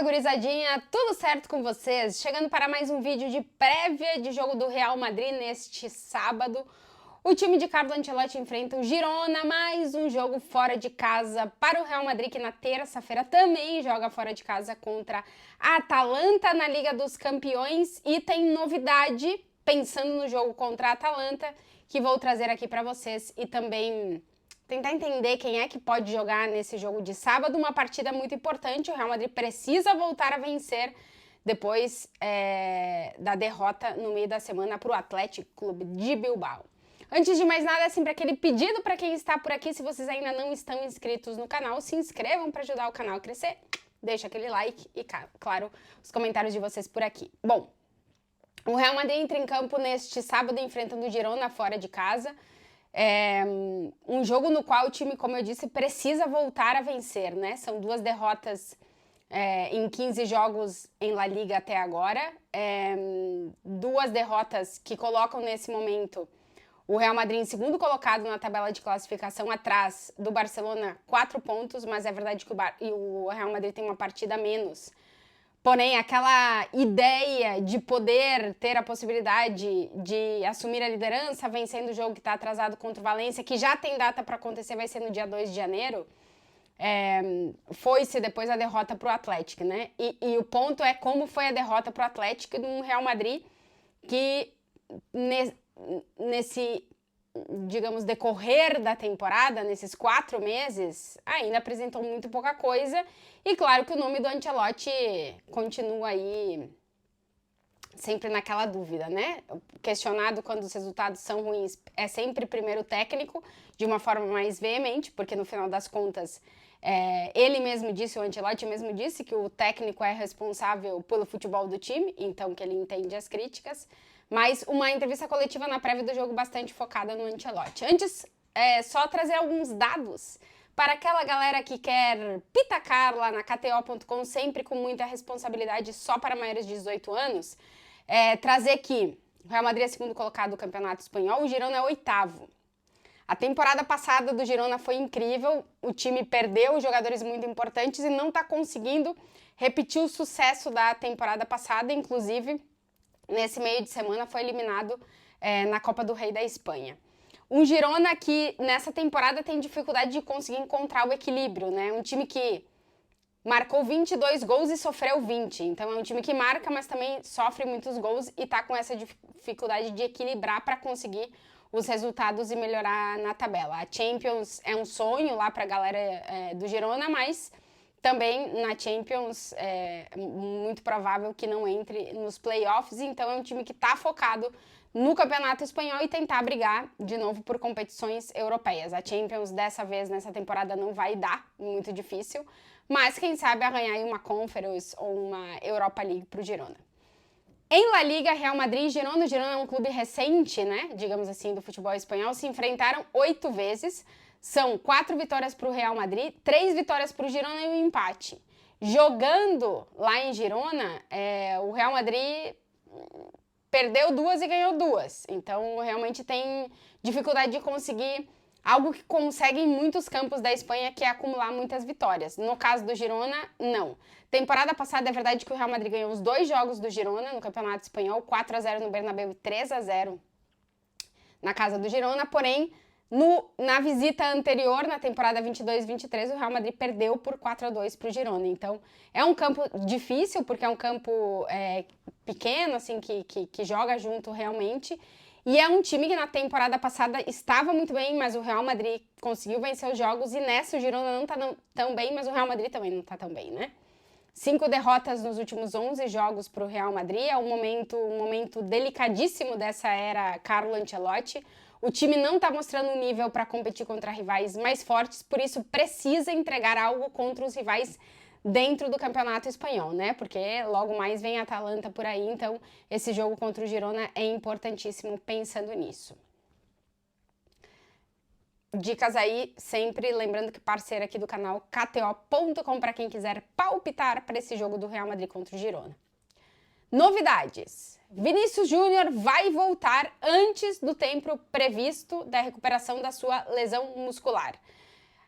Fala, gurizadinha, tudo certo com vocês? Chegando para mais um vídeo de prévia de jogo do Real Madrid neste sábado. O time de Carlo Ancelotti enfrenta o Girona, mais um jogo fora de casa para o Real Madrid, que na terça-feira também joga fora de casa contra a Atalanta na Liga dos Campeões. E tem novidade, pensando no jogo contra a Atalanta, que vou trazer aqui para vocês e também tentar entender quem é que pode jogar nesse jogo de sábado, uma partida muito importante. O Real Madrid precisa voltar a vencer depois da derrota no meio da semana para o Athletic Clube de Bilbao. Antes de mais nada, é sempre aquele pedido para quem está por aqui, se vocês ainda não estão inscritos no canal, se inscrevam para ajudar o canal a crescer, deixa aquele like e, claro, os comentários de vocês por aqui. Bom, o Real Madrid entra em campo neste sábado enfrentando o Girona fora de casa. É um jogo no qual o time, como eu disse, precisa voltar a vencer, né? São duas derrotas em 15 jogos em La Liga até agora. Duas derrotas que colocam nesse momento o Real Madrid em segundo colocado na tabela de classificação, atrás do Barcelona, 4 pontos, mas é verdade que o Real Madrid tem uma partida a menos. Porém, aquela ideia de poder ter a possibilidade de assumir a liderança, vencendo o jogo que está atrasado contra o Valência, que já tem data para acontecer, vai ser no dia 2 de janeiro, foi-se depois a derrota para o Atlético, né? E o ponto é como foi a derrota para o Atlético de um Real Madrid que nesse, digamos, decorrer da temporada, nesses 4 meses, ainda apresentou muito pouca coisa. E claro que o nome do Ancelotti continua aí sempre naquela dúvida, né? Questionado quando os resultados são ruins, é sempre primeiro técnico, de uma forma mais veemente, porque no final das contas, ele mesmo disse, o Ancelotti mesmo disse que o técnico é responsável pelo futebol do time, então que ele entende as críticas. Mas uma entrevista coletiva na prévia do jogo bastante focada no Ancelotti. Antes, só trazer alguns dados para aquela galera que quer pitacar lá na KTO.com, sempre com muita responsabilidade, só para maiores de 18 anos, trazer que o Real Madrid é segundo colocado do Campeonato Espanhol, o Girona é 8º. A temporada passada do Girona foi incrível, o time perdeu jogadores muito importantes e não está conseguindo repetir o sucesso da temporada passada, inclusive nesse meio de semana foi eliminado na Copa do Rei da Espanha. Um Girona que nessa temporada tem dificuldade de conseguir encontrar o equilíbrio, né? Um time que marcou 22 gols e sofreu 20. Então é um time que marca, mas também sofre muitos gols e tá com essa dificuldade de equilibrar para conseguir os resultados e melhorar na tabela. A Champions é um sonho lá para a galera do Girona, mas também na Champions é muito provável que não entre nos playoffs. Então é um time que está focado no Campeonato Espanhol e tentar brigar de novo por competições europeias. A Champions dessa vez, nessa temporada, não vai dar, muito difícil, mas quem sabe arranhar uma Conference ou uma Europa League para o Girona. Em La Liga, Real Madrid e Girona, o Girona é um clube recente, né, digamos assim, do futebol espanhol, se enfrentaram 8 vezes, são 4 vitórias para o Real Madrid, 3 vitórias para o Girona e um empate. Jogando lá em Girona, o Real Madrid perdeu 2 e ganhou 2. Então, realmente tem dificuldade de conseguir algo que consegue em muitos campos da Espanha, que é acumular muitas vitórias. No caso do Girona, não. Temporada passada, é verdade que o Real Madrid ganhou os 2 jogos do Girona no Campeonato Espanhol, 4-0 no Bernabéu e 3-0 na casa do Girona, porém, na visita anterior, na temporada 22-23, o Real Madrid perdeu por 4-2 para o Girona. Então, é um campo difícil, porque é um campo pequeno, assim, que joga junto realmente. E é um time que na temporada passada estava muito bem, mas o Real Madrid conseguiu vencer os jogos. E nessa o Girona não está tão bem, mas o Real Madrid também não está tão bem, né? 5 derrotas nos últimos 11 jogos para o Real Madrid. É um momento delicadíssimo dessa era Carlo Ancelotti. O time não está mostrando um nível para competir contra rivais mais fortes, por isso precisa entregar algo contra os rivais dentro do Campeonato Espanhol, né? Porque logo mais vem a Atalanta por aí, então esse jogo contra o Girona é importantíssimo pensando nisso. Dicas aí, sempre lembrando que parceira aqui do canal KTO.com para quem quiser palpitar para esse jogo do Real Madrid contra o Girona. Novidades. Vinícius Júnior vai voltar antes do tempo previsto da recuperação da sua lesão muscular.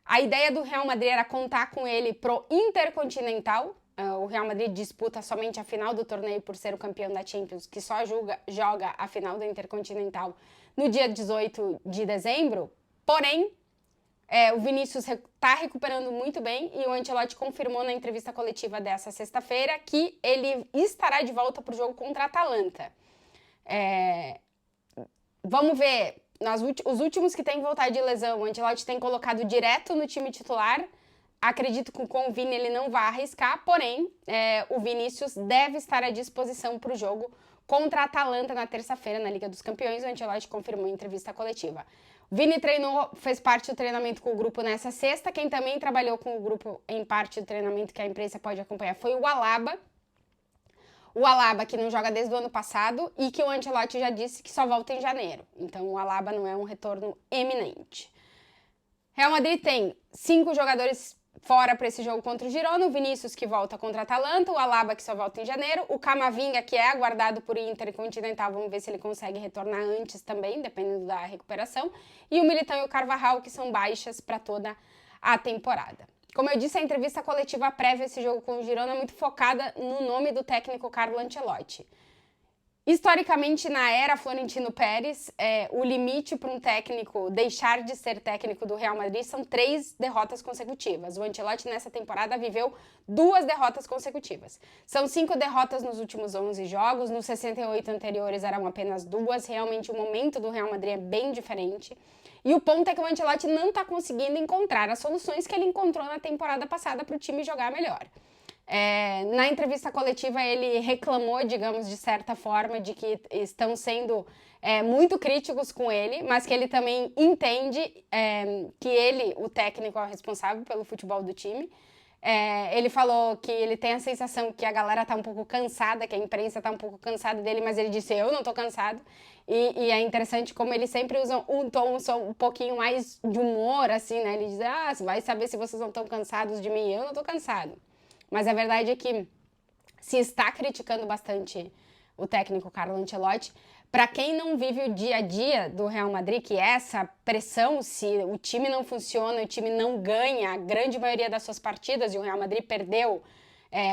A ideia do Real Madrid era contar com ele pro Intercontinental. O Real Madrid disputa somente a final do torneio por ser o campeão da Champions, que só joga a final do Intercontinental no dia 18 de dezembro. Porém, o Vinícius está recuperando muito bem e o Ancelotti confirmou na entrevista coletiva dessa sexta-feira que ele estará de volta para o jogo contra a Atalanta. Vamos ver. Os últimos que têm voltado de lesão, o Ancelotti tem colocado direto no time titular. Acredito que com o Vini ele não vai arriscar, porém, o Vinícius deve estar à disposição para o jogo contra a Atalanta na terça-feira, na Liga dos Campeões. O Ancelotti confirmou em entrevista coletiva. O Vini fez parte do treinamento com o grupo nessa sexta. Quem também trabalhou com o grupo em parte do treinamento que a imprensa pode acompanhar foi o Alaba. O Alaba, que não joga desde o ano passado e que o Ancelotti já disse que só volta em janeiro. Então, o Alaba não é um retorno eminente. Real Madrid tem 5 jogadores fora para esse jogo contra o Girona. O Vinícius, que volta contra a Atalanta. O Alaba, que só volta em janeiro. O Camavinga, que é aguardado por Intercontinental. Vamos ver se ele consegue retornar antes também, dependendo da recuperação. E o Militão e o Carvajal, que são baixas para toda a temporada. Como eu disse, a entrevista coletiva prévia a esse jogo com o Girona é muito focada no nome do técnico Carlo Ancelotti. Historicamente, na era Florentino Pérez, o limite para um técnico deixar de ser técnico do Real Madrid são 3 derrotas consecutivas. O Ancelotti, nessa temporada, viveu 2 derrotas consecutivas. São 5 derrotas nos últimos 11 jogos, nos 68 anteriores eram apenas 2. Realmente, o momento do Real Madrid é bem diferente. E o ponto é que o Ancelotti não está conseguindo encontrar as soluções que ele encontrou na temporada passada para o time jogar melhor. Na entrevista coletiva ele reclamou, digamos, de certa forma, de que estão sendo muito críticos com ele, mas que ele também entende que ele, o técnico, é o responsável pelo futebol do time. Ele falou que ele tem a sensação que a galera tá um pouco cansada, que a imprensa tá um pouco cansada dele, mas ele disse, eu não tô cansado. E é interessante como ele sempre usa um tom um pouquinho mais de humor, assim, né? Ele diz, vai saber se vocês não estão cansados de mim, eu não tô cansado. Mas a verdade é que se está criticando bastante o técnico Carlo Ancelotti. Para quem não vive o dia a dia do Real Madrid, que é essa pressão, se o time não funciona, o time não ganha a grande maioria das suas partidas, e o Real Madrid perdeu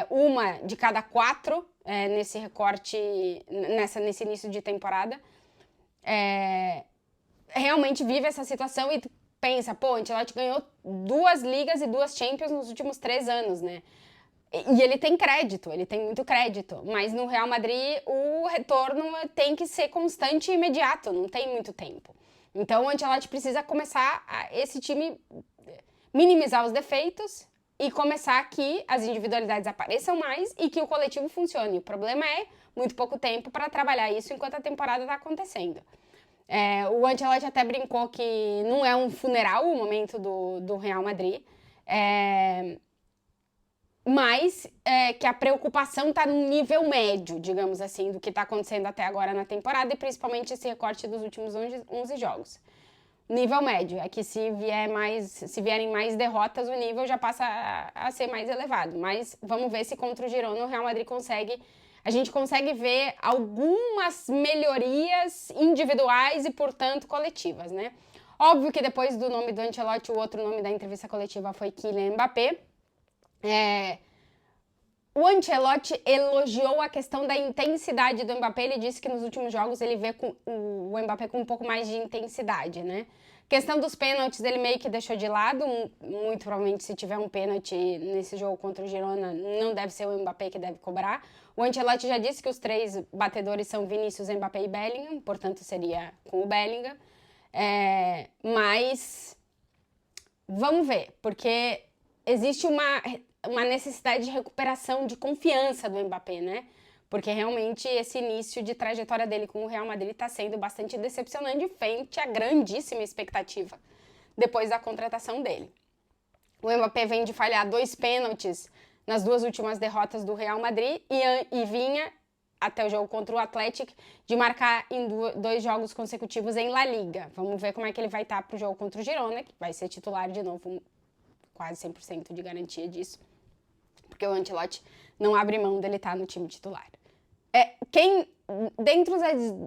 uma de cada 4 nesse recorte, nesse início de temporada, realmente vive essa situação e pensa, o Ancelotti ganhou 2 ligas e 2 Champions nos últimos 3 anos, né? E ele tem crédito, ele tem muito crédito, mas no Real Madrid o retorno tem que ser constante e imediato, não tem muito tempo. Então o Ancelotti precisa começar esse time minimizar os defeitos e começar que as individualidades apareçam mais e que o coletivo funcione. O problema é muito pouco tempo para trabalhar isso enquanto a temporada está acontecendo. O Ancelotti até brincou que não é um funeral o momento do Real Madrid, mas que a preocupação está num nível médio, digamos assim, do que está acontecendo até agora na temporada e principalmente esse recorte dos últimos 11 jogos. Nível médio, é que se vierem mais derrotas, o nível já passa a ser mais elevado. Mas vamos ver se contra o Girona o Real Madrid a gente consegue ver algumas melhorias individuais e, portanto, coletivas, né? Óbvio que depois do nome do Ancelotti, o outro nome da entrevista coletiva foi Kylian Mbappé. O Ancelotti elogiou a questão da intensidade do Mbappé. Ele disse que nos últimos jogos ele vê o Mbappé com um pouco mais de intensidade, né? Questão dos pênaltis ele meio que deixou de lado. Muito provavelmente se tiver um pênalti nesse jogo contra o Girona, não deve ser o Mbappé que deve cobrar. O Ancelotti já disse que os 3 batedores são Vinícius, Mbappé e Bellingham, portanto seria com o Bellingham. Mas vamos ver, porque existe uma necessidade de recuperação de confiança do Mbappé, né? Porque realmente esse início de trajetória dele com o Real Madrid está sendo bastante decepcionante frente à grandíssima expectativa depois da contratação dele. O Mbappé vem de falhar 2 pênaltis nas 2 últimas derrotas do Real Madrid e vinha, até o jogo contra o Atlético, de marcar em 2 jogos consecutivos em La Liga. Vamos ver como é que ele vai estar para o jogo contra o Girona, que vai ser titular de novo, quase 100% de garantia disso, porque o Ancelotti não abre mão dele estar no time titular. Dentro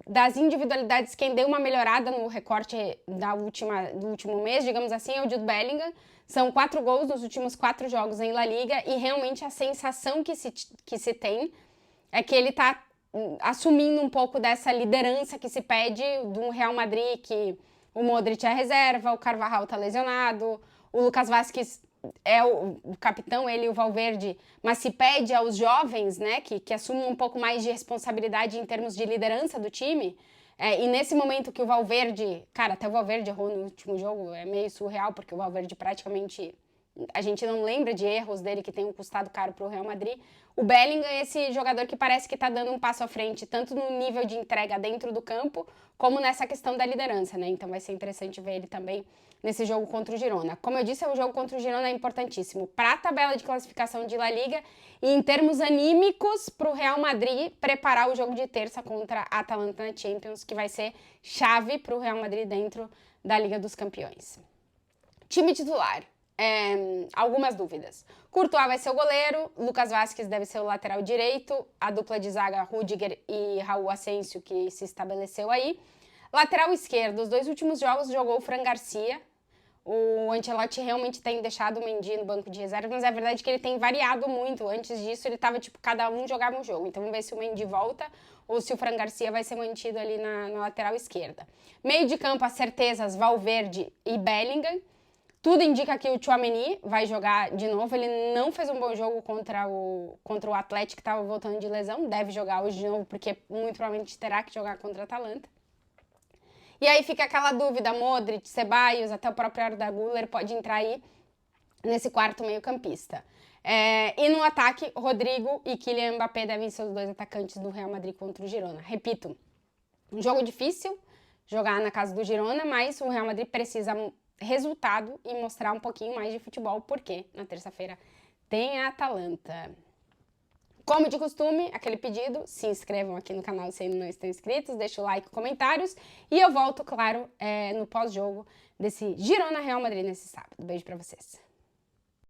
das individualidades, quem deu uma melhorada no recorte do último mês, digamos assim, é o Jude Bellingham. São 4 gols nos últimos 4 jogos em La Liga e realmente a sensação que se tem é que ele está assumindo um pouco dessa liderança que se pede do Real Madrid, que o Modric é reserva, o Carvajal está lesionado, o Lucas Vázquez é o capitão, ele e o Valverde, mas se pede aos jovens, né, que assumam um pouco mais de responsabilidade em termos de liderança do time. E nesse momento que o Valverde, cara, até o Valverde errou no último jogo, é meio surreal, porque o Valverde praticamente, a gente não lembra de erros dele que tenham custado caro para o Real Madrid. O Bellingham é esse jogador que parece que está dando um passo à frente, tanto no nível de entrega dentro do campo, como nessa questão da liderança, né? Então vai ser interessante ver ele também nesse jogo contra o Girona. Como eu disse, o jogo contra o Girona é importantíssimo para a tabela de classificação de La Liga e em termos anímicos para o Real Madrid preparar o jogo de terça contra a Atalanta na Champions, que vai ser chave para o Real Madrid dentro da Liga dos Campeões. Time titular. Algumas dúvidas. Courtois vai ser o goleiro, Lucas Vázquez deve ser o lateral direito, a dupla de zaga Rüdiger e Raul Asensio que se estabeleceu aí. Lateral esquerdo, os 2 últimos jogos jogou o Fran Garcia. O Ancelotti realmente tem deixado o Mendy no banco de reserva, mas é verdade que ele tem variado muito. Antes disso ele tava tipo, cada um jogava um jogo. Então vamos ver se o Mendy volta ou se o Fran Garcia vai ser mantido ali na lateral esquerda. Meio de campo, as certezas, Valverde e Bellingham. Tudo indica que o Tchouaméni vai jogar de novo. Ele não fez um bom jogo contra o Atlético, que estava voltando de lesão. Deve jogar hoje de novo, porque muito provavelmente terá que jogar contra a Atalanta. E aí fica aquela dúvida, Modric, Ceballos, até o próprio Arda Güler pode entrar aí nesse quarto meio-campista. E no ataque, Rodrigo e Kylian Mbappé devem ser os 2 atacantes do Real Madrid contra o Girona. Repito, um jogo difícil, jogar na casa do Girona, mas o Real Madrid precisa resultado e mostrar um pouquinho mais de futebol, porque na terça-feira tem a Atalanta. Como de costume, aquele pedido, se inscrevam aqui no canal se ainda não estão inscritos, deixa o like, comentários, e eu volto, claro, no pós-jogo desse Girona Real Madrid nesse sábado. Beijo pra vocês.